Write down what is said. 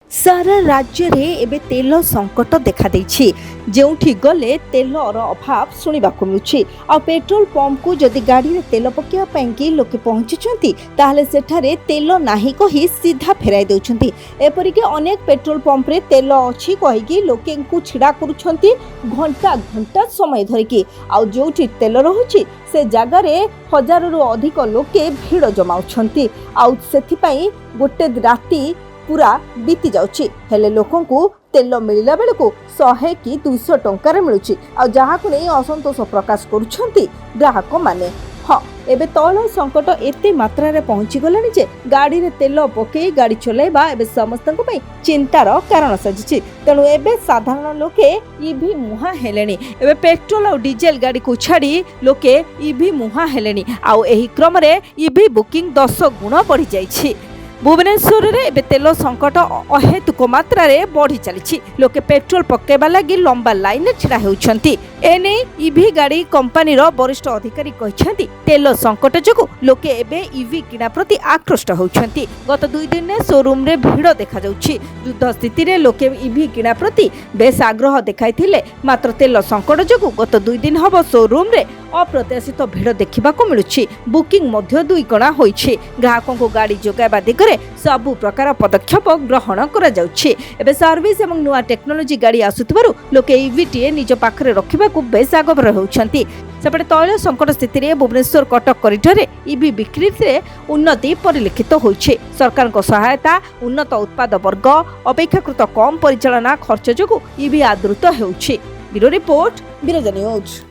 सारा राज्य रे एबे तेल संकट देखा देछि जेउठी गले तेलर अभाव सुनिबाकु मिलुछि आ पेट्रोल पंप को जदि गाड़ी रे तेल पकिया पैंकी लोके पहुंचुचंती ताहले सेठारे तेल नाही कहि सीधा फेराई देउछंती। एपरि के अनेक पेट्रोल पंप रे तेल अछि कहिकी लोके को छिडा करूछंती घंटा घंटा समय धरिकी आ जोठी तेल रहुछि से जगह रे हजाररु अधिक लोके भीड़ जमाउछंती आ सेथि पई गोटे राती पूरा बीती जाउछि हेले लोकन को तेल मिलला बेले को 100 कि 200 टंकार मिलुछि आ जहा को नै असंतोष प्रकाश करूछंती ग्राहक माने। हाँ एबे तैल संकट एते मात्रा रे पहुंची गलानी जे गाड़ी रे तेल पके गाड़ी चलाइबा एबे समस्तन पई चिंतार कारण सजिछि। तेणु एबे साधारण लोके ईवी मुहा हेलेनी एबे पेट्रोल और डीजेल गाड़ी को छाड़ी लोके ईवी मुहा हेलेनी आ एही क्रम रे ईवी बुकिंग 10 गुण बढ़ी जाइछि। भुवनेश्वर रे एबे तेल संकट अहेतुक मात्रा रे बढ़ी चली लोके पेट्रोल पकेबा लगी लंबा लाइन छिड़ा होउछंती। एने ईवी गाड़ी कंपनी रो वरिष्ठ अधिकारी कहछंती तेल संकट जको लोके एबे ईवी किना प्रति आकृष्ट होउछंती। गत 2 दिन ने शोरूम रे भीड़ देखा जाउछि। युद्ध स्थिति रे लोके ईवी किना प्रति बेस आग्रह देखाइथिले मात्र तेल संकट जको गत 2 दिन हबो शोरूम रे अप्रत्याशित भीड़ देखा मिलुछि। बुकिंग मध्य 2 गुणा होइछि। ग्राहकों को गाड़ी जोगाइबा दिगरे सबु प्रकार पदक्षेप ग्रहण करा जाउछि। एबे सर्विस एवं नुआ टेक्नोलोजी गाड़ी आसुतबारु लोके ईवीटी निज पाखरे रखिबा को बेस आग्रह होउछंती। सेपटे तैल संकट स्थिति रे भुवनेश्वर कटक करिडोर ईवी बिक्री रे उन्नति परिलक्षित होइछि। सरकार को सहायता उन्नत उत्पाद वर्ग अपेक्षाकृत कम परिचालना खर्च जोगु ईवी आदृत हेउछि। Bureau report Biraja news.